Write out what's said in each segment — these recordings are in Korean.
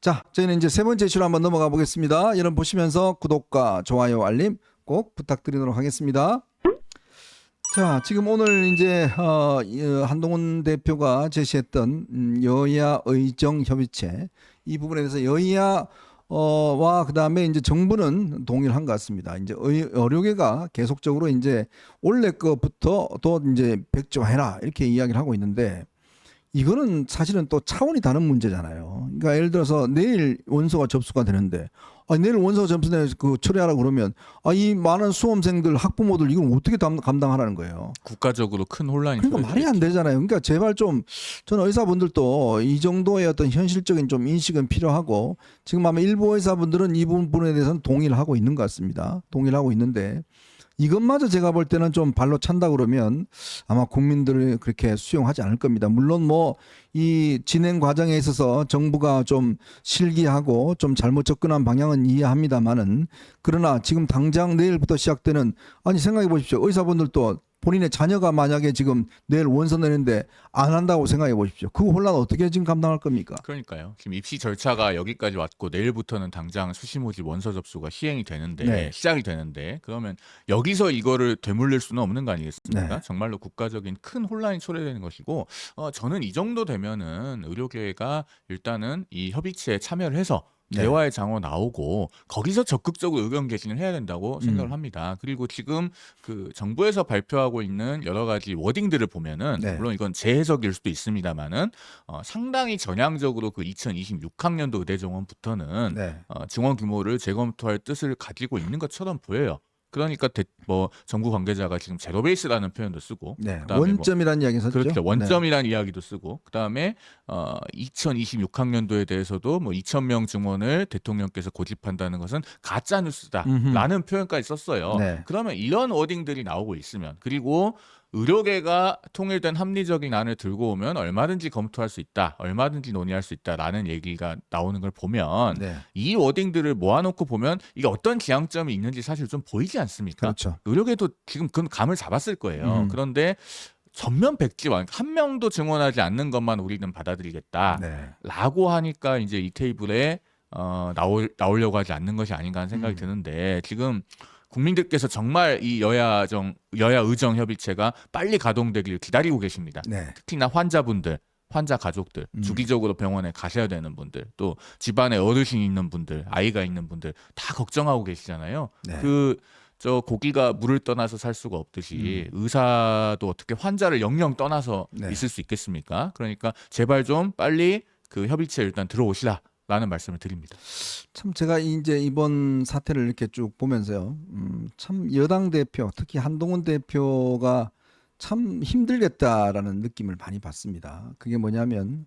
자, 저희는 이제 세 번째 이슈로 한번 넘어가 보겠습니다. 여러분 보시면서 구독과 좋아요, 알림 꼭 부탁드리도록 하겠습니다. 자, 지금 오늘 이제 한동훈 대표가 제시했던 여야 의정 협의체 이 부분에 대해서 여야 와 그다음에 이제 정부는 동일한 것 같습니다. 이제 의료계가 계속적으로 이제 원래 거부터 또 이제 백지화해라 이렇게 이야기를 하고 있는데 이거는 사실은 또 차원이 다른 문제잖아요. 그러니까 예를 들어서 내일 원서가 접수가 되는데 내일 원서가 접수돼 그 처리하라 그러면 이 많은 수험생들 학부모들 이걸 어떻게 감당하라는 거예요. 국가적으로 큰 혼란이 그러니까 말이 안 되잖아요. 그러니까 제발 좀 저는 의사분들도 이 정도의 어떤 현실적인 좀 인식은 필요하고 지금 아마 일부 의사분들은 이 부분에 대해서는 동의를 하고 있는 것 같습니다. 동의를 하고 있는데 이것마저 제가 볼 때는 좀 발로 찬다 그러면 아마 국민들이 그렇게 수용하지 않을 겁니다. 물론 뭐 이 진행 과정에 있어서 정부가 좀 실기하고 좀 잘못 접근한 방향은 이해합니다만은 그러나 지금 당장 내일부터 시작되는 생각해 보십시오. 의사분들도 본인의 자녀가 만약에 지금 내일 원서 내는데 안 한다고 생각해 보십시오. 그 혼란 어떻게 지금 감당할 겁니까? 그러니까요. 지금 입시 절차가 여기까지 왔고 내일부터는 당장 수시모집 원서 접수가 시행이 되는데 시작이 되는데 그러면 여기서 이거를 되물릴 수는 없는 거 아니겠습니까? 네. 정말로 국가적인 큰 혼란이 초래되는 것이고 저는 이 정도 되면은 의료계가 일단은 이 협의체에 참여를 해서 대화의 장으로 나오고 거기서 적극적으로 의견 개진을 해야 된다고 생각을 합니다. 그리고 지금 그 정부에서 발표하고 있는 여러 가지 워딩들을 보면은 물론 이건 제 해석일 수도 있습니다만은 상당히 전향적으로 그 2026학년도 의대 정원부터는 증원 규모를 재검토할 뜻을 가지고 있는 것처럼 보여요. 그러니까 정부 관계자가 지금 제로 베이스라는 표현도 쓰고 원점이라는 이야기 썼죠. 그렇죠. 원점이라는 이야기도 쓰고 그다음에 2026학년도에 대해서도 2,000명 증원을 대통령께서 고집한다는 것은 가짜 뉴스다라는 표현까지 썼어요. 그러면 이런 워딩들이 나오고 있으면 그리고 의료계가 통일된 합리적인 안을 들고 오면 얼마든지 검토할 수 있다. 얼마든지 논의할 수 있다라는 얘기가 나오는 걸 보면 이 워딩들을 모아놓고 보면 이게 어떤 지향점이 있는지 사실 좀 보이지 않습니까? 그렇죠. 의료계도 지금 그건 감을 잡았을 거예요. 그런데 전면 백지화, 한 명도 증언하지 않는 것만 우리는 받아들이겠다라고 하니까 이제 이 테이블에 나오려고 하지 않는 것이 아닌가 하는 생각이 드는데 지금 국민들께서 정말 이 여야 의정 협의체가 빨리 가동되기를 기다리고 계십니다. 특히나 환자분들, 환자 가족들, 주기적으로 병원에 가셔야 되는 분들, 또 집안에 어르신이 있는 분들, 아이가 있는 분들 다 걱정하고 계시잖아요. 저 고기가 물을 떠나서 살 수가 없듯이 의사도 어떻게 환자를 영영 떠나서 있을 수 있겠습니까? 그러니까 제발 좀 빨리 그 협의체에 일단 들어오시라. 라는 말씀을 드립니다. 참 제가 이제 이번 사태를 이렇게 쭉 보면서요. 참 여당 대표, 특히 한동훈 대표가 참 힘들겠다라는 느낌을 많이 받습니다. 그게 뭐냐면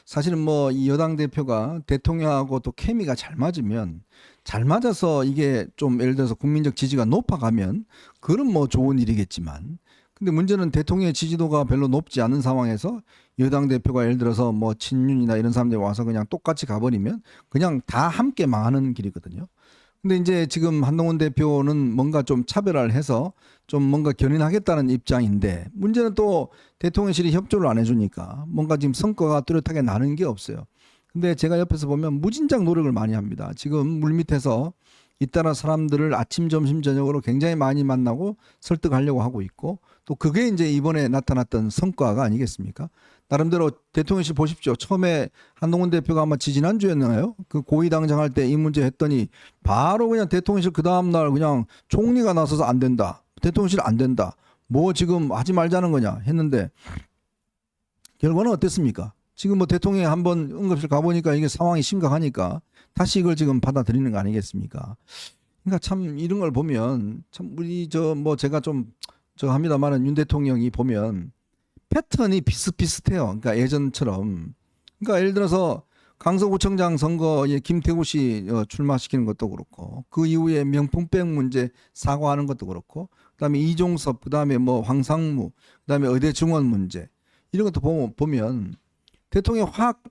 사실은 뭐 이 여당 대표가 대통령하고 또 케미가 잘 맞으면 잘 맞아서 이게 좀 예를 들어서 국민적 지지가 높아가면 그건 뭐 좋은 일이겠지만 근데 문제는 대통령의 지지도가 별로 높지 않은 상황에서 여당 대표가 예를 들어서 뭐 친윤이나 이런 사람들이 와서 그냥 똑같이 가버리면 그냥 다 함께 망하는 길이거든요. 근데 이제 지금 한동훈 대표는 뭔가 좀 차별화를 해서 좀 뭔가 견인하겠다는 입장인데 문제는 또 대통령실이 협조를 안 해주니까 뭔가 지금 성과가 뚜렷하게 나는 게 없어요. 근데 제가 옆에서 보면 무진장 노력을 많이 합니다. 지금 물밑에서 잇따라 사람들을 아침, 점심, 저녁으로 굉장히 많이 만나고 설득하려고 하고 있고 또 그게 이제 이번에 나타났던 성과가 아니겠습니까? 나름대로 대통령실 보십시오. 처음에 한동훈 대표가 아마 지지난주였나요? 그 고위당장 할 때 이 문제 했더니 바로 그냥 대통령실 그 다음날 그냥 총리가 나서서 안 된다. 대통령실 안 된다. 뭐 지금 하지 말자는 거냐 했는데 결과는 어땠습니까? 지금 뭐 대통령이 한번 응급실 가보니까 이게 상황이 심각하니까 다시 이걸 지금 받아들이는 거 아니겠습니까? 그러니까 참 이런 걸 보면 참 우리 제가 좀 합니다만은 윤 대통령이 보면 패턴이 비슷비슷해요. 그러니까 예전처럼. 그러니까 예를 들어서 강서구청장 선거에 김태우 씨 출마시키는 것도 그렇고 그 이후에 명품백 문제 사과하는 것도 그렇고 그다음에 이종섭 그다음에 뭐 황상무 그다음에 의대 증원 문제 이런 것도 보면 대통령이 확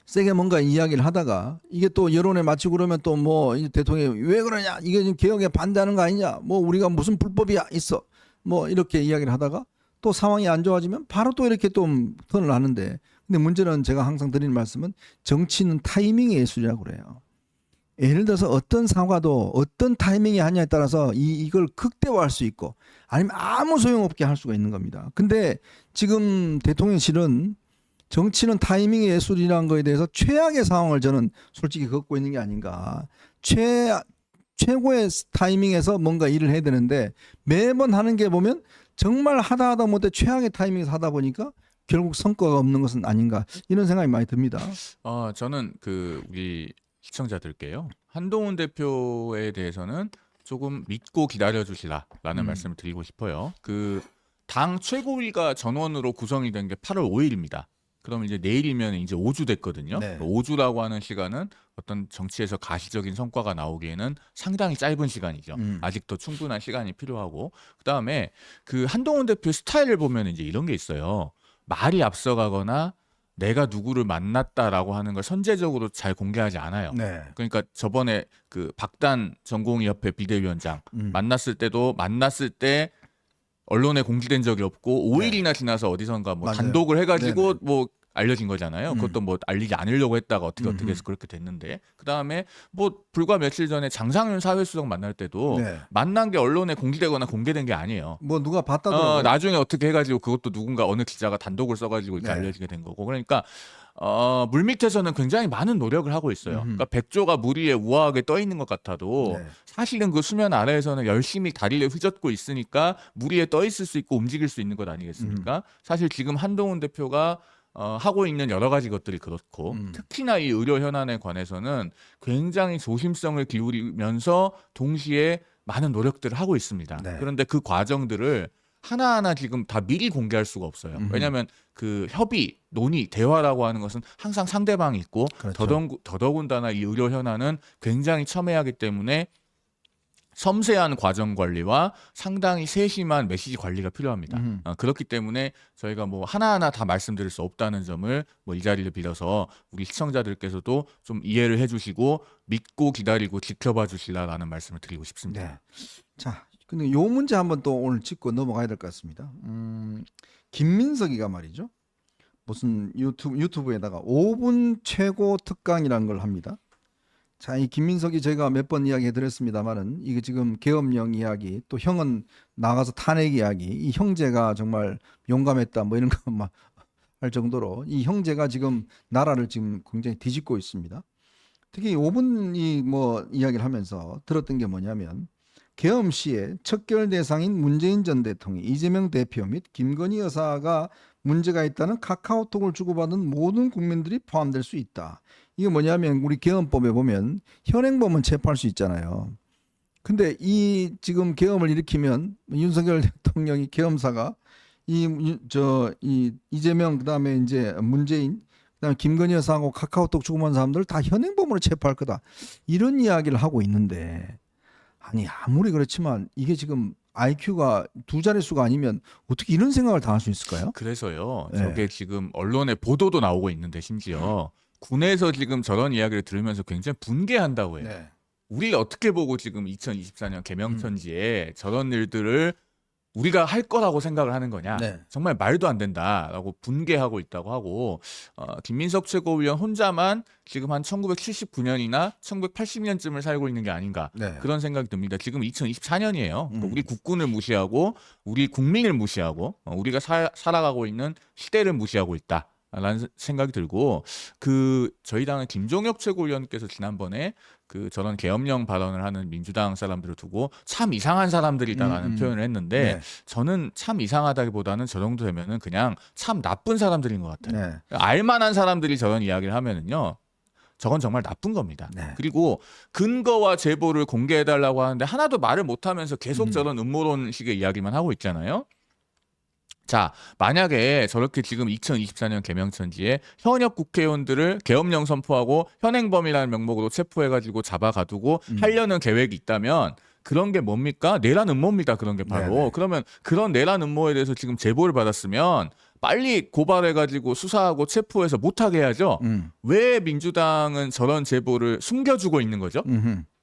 세게 뭔가 이야기를 하다가 이게 또 여론에 맞추고 그러면 또 뭐 대통령이 왜 그러냐 이게 지금 개혁에 반대하는 거 아니냐 뭐 우리가 무슨 불법이야 있어 뭐 이렇게 이야기를 하다가 또 상황이 안 좋아지면 바로 또 이렇게 또 턴을 하는데 근데 문제는 제가 항상 드리는 말씀은 정치는 타이밍의 예술이라고 그래요. 예를 들어서 어떤 사과도 어떤 타이밍에 하냐에 따라서 이걸 극대화할 수 있고 아니면 아무 소용없게 할 수가 있는 겁니다. 근데 지금 대통령실은 정치는 타이밍의 예술이라는 거에 대해서 최악의 상황을 저는 솔직히 겪고 있는 게 아닌가. 최고의 타이밍에서 뭔가 일을 해야 되는데 매번 하는 게 보면 정말 하다 못해 최악의 타이밍에서 하다 보니까 결국 성과가 없는 것은 아닌가 이런 생각이 많이 듭니다. 저는 우리 시청자들께요. 한동훈 대표에 대해서는 조금 믿고 기다려 주시라라는 말씀을 드리고 싶어요. 당 최고위가 전원으로 구성이 된 게 8월 5일입니다. 그럼 이제 내일이면 이제 5주 됐거든요. 네. 5주라고 하는 시간은 어떤 정치에서 가시적인 성과가 나오기에는 상당히 짧은 시간이죠. 아직도 충분한 시간이 필요하고 그다음에 한동훈 대표의 스타일을 보면 이제 이런 게 있어요. 말이 앞서가거나 내가 누구를 만났다라고 하는 걸 선제적으로 잘 공개하지 않아요. 네. 그러니까 저번에 박단 전공의협회 비대위원장 만났을 때 언론에 공지된 적이 없고 5일이나 지나서 어디선가 뭐 맞아요. 단독을 해가지고 네네. 뭐 알려진 거잖아요. 그것도 뭐 알리지 않으려고 했다가 어떻게 해서 그렇게 됐는데 그다음에 뭐 불과 며칠 전에 장상윤 사회수석 만날 때도 네. 만난 게 언론에 공지되거나 공개된 게 아니에요. 뭐 누가 봤다더라고요. 나중에 어떻게 해가지고 그것도 누군가 어느 기자가 단독을 써가지고 이렇게 네. 알려지게 된 거고 그러니까 물밑에서는 굉장히 많은 노력을 하고 있어요. 그러니까 백조가 물 위에 우아하게 떠 있는 것 같아도 네. 사실은 그 수면 아래에서는 열심히 다리를 휘젓고 있으니까 물 위에 떠 있을 수 있고 움직일 수 있는 것 아니겠습니까? 사실 지금 한동훈 대표가 하고 있는 여러 가지 것들이 그렇고 특히나 이 의료 현안에 관해서는 굉장히 조심성을 기울이면서 동시에 많은 노력들을 하고 있습니다. 네. 그런데 그 과정들을 하나하나 지금 다 미리 공개할 수가 없어요. 왜냐하면 협의, 논의, 대화라고 하는 것은 항상 상대방이 있고 그렇죠. 더더군다나 이 의료 현안은 굉장히 첨예하기 때문에 섬세한 과정 관리와 상당히 세심한 메시지 관리가 필요합니다. 그렇기 때문에 저희가 뭐 하나하나 다 말씀드릴 수 없다는 점을 뭐 이 자리를 빌어서 우리 시청자들께서도 좀 이해를 해주시고 믿고 기다리고 지켜봐 주시라라는 말씀을 드리고 싶습니다. 네. 자, 근데 요 문제 한번 또 오늘 짚고 넘어가야 될 것 같습니다. 김민석이가 말이죠. 무슨 유튜브에다가 5분 최고 특강이라는 걸 합니다. 자, 이 김민석이 제가 몇 번 이야기 해드렸습니다만은 이게 지금 계엄령 이야기 또 형은 나가서 탄핵 이야기 이 형제가 정말 용감했다 뭐 이런 거 막 할 정도로 이 형제가 지금 나라를 지금 굉장히 뒤집고 있습니다. 특히 5분 뭐 이야기를 하면서 들었던 게 뭐냐면 계엄 시에 척결 대상인 문재인 전 대통령, 이재명 대표 및 김건희 여사가 문제가 있다는 카카오톡을 주고받은 모든 국민들이 포함될 수 있다. 이게 뭐냐면 우리 계엄법에 보면 현행범은 체포할 수 있잖아요. 근데 이 지금 계엄을 일으키면 윤석열 대통령이 계엄사가 이재명 그다음에 이제 문재인 그다음에 김건희 여사하고 카카오톡 주고받은 사람들 다 현행범으로 체포할 거다. 이런 이야기를 하고 있는데 아니 아무리 그렇지만 이게 지금 IQ가 두 자릿수가 아니면 어떻게 이런 생각을 다 할 수 있을까요? 그래서요. 네. 저게 지금 언론에 보도도 나오고 있는데 심지어 군에서 지금 저런 이야기를 들으면서 굉장히 분개한다고 해요. 네. 우리 어떻게 보고 지금 2024년 개명천지에 저런 일들을 우리가 할 거라고 생각을 하는 거냐. 네. 정말 말도 안 된다라고 분개하고 있다고 하고 김민석 최고위원 혼자만 지금 한 1979년이나 1980년쯤을 살고 있는 게 아닌가 네. 그런 생각이 듭니다. 지금 2024년이에요. 우리 국군을 무시하고 우리 국민을 무시하고 우리가 살아가고 있는 시대를 무시하고 있다. 라는 생각이 들고 저희 당의 김종혁 최고위원께서 지난번에 저런 계엄령 발언을 하는 민주당 사람들을 두고 참 이상한 사람들이다라는 표현을 했는데 네. 저는 참 이상하다기보다는 저 정도 되면은 그냥 참 나쁜 사람들인 것 같아요. 네. 알만한 사람들이 저런 이야기를 하면은요. 저건 정말 나쁜 겁니다. 네. 그리고 근거와 제보를 공개해달라고 하는데 하나도 말을 못하면서 계속 저런 음모론식의 이야기만 하고 있잖아요. 자, 만약에 저렇게 지금 2024년 개명천지에 현역 국회의원들을 계엄령 선포하고 현행범이라는 명목으로 체포해가지고 잡아가두고 하려는 계획이 있다면 그런 게 뭡니까? 내란 음모입니다. 그런 게 바로. 네네. 그러면 그런 내란 음모에 대해서 지금 제보를 받았으면 빨리 고발해가지고 수사하고 체포해서 못하게 해야죠. 왜 민주당은 저런 제보를 숨겨주고 있는 거죠?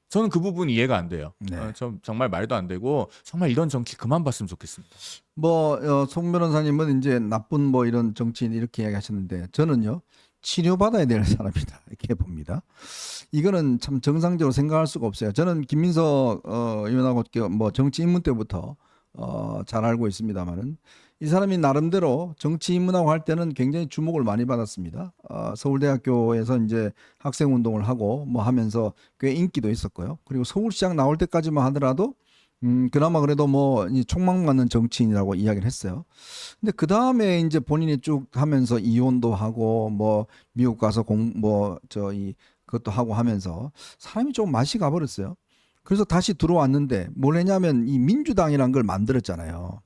저는 그 부분 이해가 안 돼요. 네. 정말 말도 안 되고 정말 이런 정치 그만 봤으면 좋겠습니다. 송 변호사님은 이제 나쁜 뭐 이런 정치인 이렇게 이야기하셨는데 저는요 치료받아야 될 사람이다 이렇게 봅니다. 이거는 참 정상적으로 생각할 수가 없어요. 저는 김민석 의원하고 뭐 정치 입문 때부터 잘 알고 있습니다만은 이 사람이 나름대로 정치 입문하고 할 때는 굉장히 주목을 많이 받았습니다. 서울대학교에서 이제 학생 운동을 하고 뭐 하면서 꽤 인기도 있었고요. 그리고 서울시장 나올 때까지만 하더라도 그나마 그래도 뭐 이 촉망받는 정치인이라고 이야기를 했어요. 근데 그 다음에 이제 본인이 쭉 하면서 이혼도 하고 뭐 미국 가서 그것도 하고 하면서 사람이 좀 맛이 가버렸어요. 그래서 다시 들어왔는데 뭘 했냐면 이 민주당이라는 걸 만들었잖아요.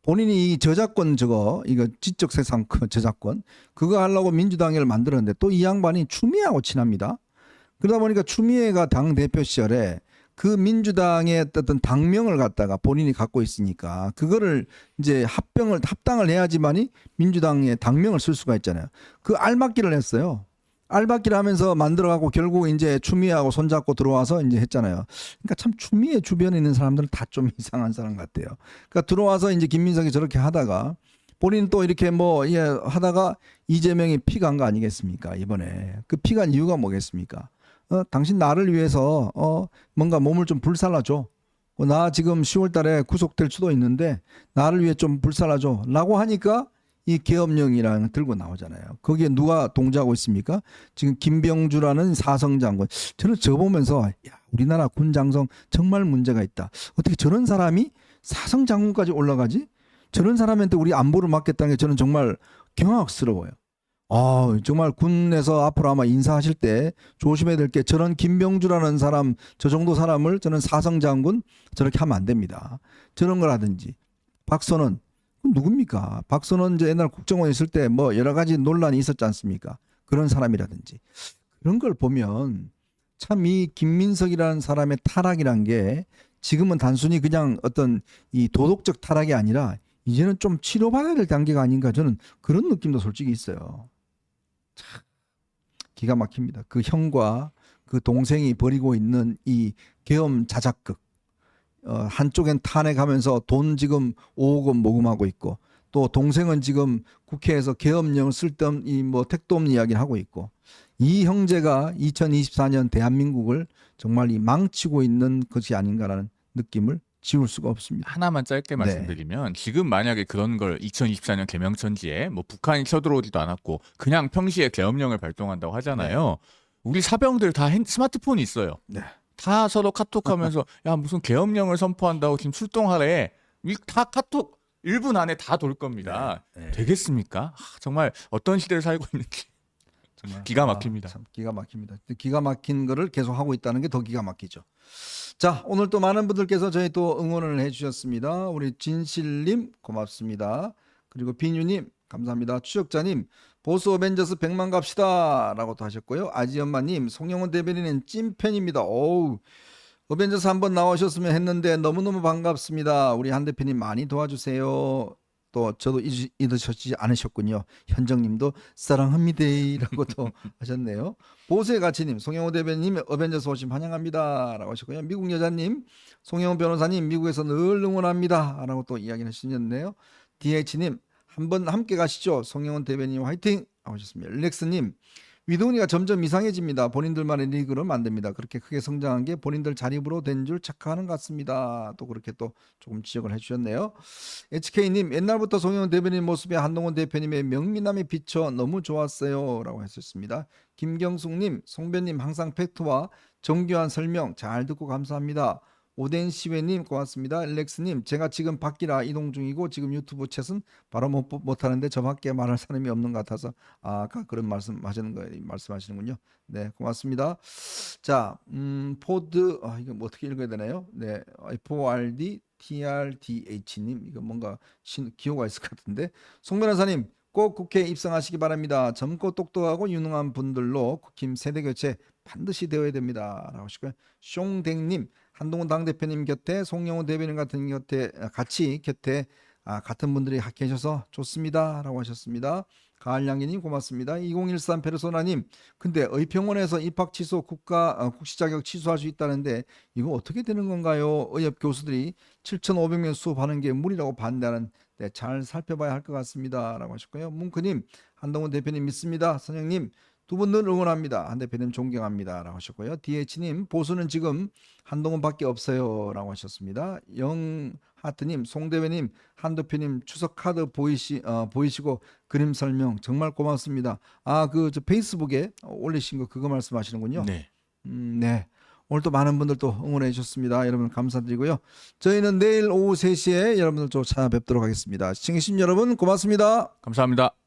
본인이 이 저작권 이거 지적세상 저작권 그거 하려고 민주당을 만들었는데 또 이 양반이 추미애하고 친합니다. 그러다 보니까 추미애가 당 대표 시절에 그 민주당의 어떤 당명을 갖다가 본인이 갖고 있으니까 그거를 이제 합당을 해야지만이 민주당의 당명을 쓸 수가 있잖아요. 그 알맞기를 했어요. 알맞기를 하면서 만들어가고 결국 이제 추미애하고 손잡고 들어와서 이제 했잖아요. 그러니까 참 추미애 주변에 있는 사람들은 다 좀 이상한 사람 같아요. 그러니까 들어와서 이제 김민석이 저렇게 하다가 본인 또 이렇게 뭐 하다가 이재명이 피간 거 아니겠습니까? 이번에 그 피간 이유가 뭐겠습니까? 당신 나를 위해서 뭔가 몸을 좀 불살라줘. 나 지금 10월 달에 구속될 수도 있는데 나를 위해 좀 불살라줘. 라고 하니까 이 계엄령이랑 들고 나오잖아요. 거기에 누가 동조하고 있습니까? 지금 김병주라는 사성장군. 저는 저 보면서 야, 우리나라 군 장성 정말 문제가 있다. 어떻게 저런 사람이 사성장군까지 올라가지? 저런 사람한테 우리 안보를 맡겠다는 게 저는 정말 경악스러워요. 정말 군에서 앞으로 아마 인사하실 때 조심해야 될 게 저런 김병주라는 사람, 저 정도 사람을 저는 사성장군 저렇게 하면 안 됩니다. 저런 거라든지 박선원 누굽니까? 박선원 이제 옛날 국정원에 있을 때 뭐 여러 가지 논란이 있었지 않습니까? 그런 사람이라든지 그런 걸 보면 참 이 김민석이라는 사람의 타락이란 게 지금은 단순히 그냥 어떤 이 도덕적 타락이 아니라 이제는 좀 치료받아야 될 단계가 아닌가 저는 그런 느낌도 솔직히 있어요. 참 기가 막힙니다. 그 형과 그 동생이 벌이고 있는 이 계엄 자작극. 한쪽엔 탄핵하면서 돈 지금 5억 원 모금하고 있고 또 동생은 지금 국회에서 계엄령 쓸데없는 뭐 택도 없는 이야기를 하고 있고 이 형제가 2024년 대한민국을 정말 이 망치고 있는 것이 아닌가라는 느낌을 지울 수가 없습니다. 하나만 짧게 말씀드리면 지금 만약에 그런 걸 2024년 개명천지에 뭐 북한이 쳐들어오지도 않았고 그냥 평시에 계엄령을 발동한다고 하잖아요. 우리 사병들 다 스마트폰이 있어요. 다 서로 카톡하면서 야 무슨 계엄령을 선포한다고 지금 출동하래. 다 카톡 1분 안에 다 돌 겁니다. 되겠습니까? 정말 어떤 시대를 살고 있는지 정말 기가 막힙니다. 참 기가 막힙니다. 기가 막힌 거를 계속 하고 있다는 게 더 기가 막히죠. 자, 오늘 또 많은 분들께서 저희 또 응원을 해주셨습니다. 우리 진실님 고맙습니다. 그리고 비뉴님 감사합니다. 추적자님 보수 어벤져스 100만 갑시다 라고 또 하셨고요. 아지엄마님 송영훈 대변인은 찐팬입니다. 어벤져스 한번 나오셨으면 했는데 너무너무 반갑습니다. 우리 한 대표님 많이 도와주세요. 또 저도 잊으셨지 않으셨군요. 현정님도 사랑합니다라고 또 하셨네요. 보수의 가치님, 송영호 대변인님 어벤져스 오심 환영합니다라고 하셨고요. 미국 여자님, 송영호 변호사님 미국에서 늘 응원합니다라고 또 이야기를 하셨네요. DH님 한번 함께 가시죠. 송영호 대변인 화이팅 하셨습니다. 릴렉스님 위도우니가 점점 이상해집니다. 본인들만의 리그로 만듭니다. 그렇게 크게 성장한 게 본인들 자립으로 된 줄 착각하는 것 같습니다. 또 그렇게 또 조금 지적을 해주셨네요. HK님 옛날부터 송영훈 대변인 모습에 한동훈 대표님의 명민함이 비쳐 너무 좋았어요 라고 했었습니다. 김경숙님 송변님 항상 팩트와 정교한 설명 잘 듣고 감사합니다. 오덴시웨님 고맙습니다. 렉스님 제가 지금 밖이라 이동 중이고 지금 유튜브 챗은 바로 못하는데 저밖에 말할 사람이 없는 것 같아서 아까 그런 말씀하시는군요. 네 고맙습니다. 자 포드 이거 뭐 어떻게 읽어야 되나요? 네 FORD TRDH님 이거 뭔가 기호가 있을 것 같은데 송 변호사님 꼭 국회에 입성하시기 바랍니다. 젊고 똑똑하고 유능한 분들로 국힘 세대교체 반드시 되어야 됩니다. 라고 하시고요. 숑댕님 한동훈 당대표님 곁에 송영호 대변인 같은 곁에 같이 곁에 같은 분들이 계셔서 좋습니다. 라고 하셨습니다. 가을양기님 고맙습니다. 2013 페르소나님, 근데 의평원에서 입학 취소 국시 자격 취소할 수 있다는데 이거 어떻게 되는 건가요? 의협 교수들이 7,500명 수업하는 게 무리라고 반대하는 잘 살펴봐야 할 것 같습니다. 라고 하셨고요. 뭉크님, 한동훈 대표님 믿습니다. 선생님, 두 분 늘 응원합니다. 한 대표님 존경합니다. 라고 하셨고요. DH님, 보수는 지금 한동훈밖에 없어요. 라고 하셨습니다. 영하트님, 송대회님, 한 대표님 추석 카드 보이시고 그림 설명 정말 고맙습니다. 저 페이스북에 올리신 거 그거 말씀하시는군요. 네. 네. 오늘 또 많은 분들 또 응원해 주셨습니다. 여러분 감사드리고요. 저희는 내일 오후 3시에 여러분들 또 찾아뵙도록 하겠습니다. 시청해주신 여러분 고맙습니다. 감사합니다.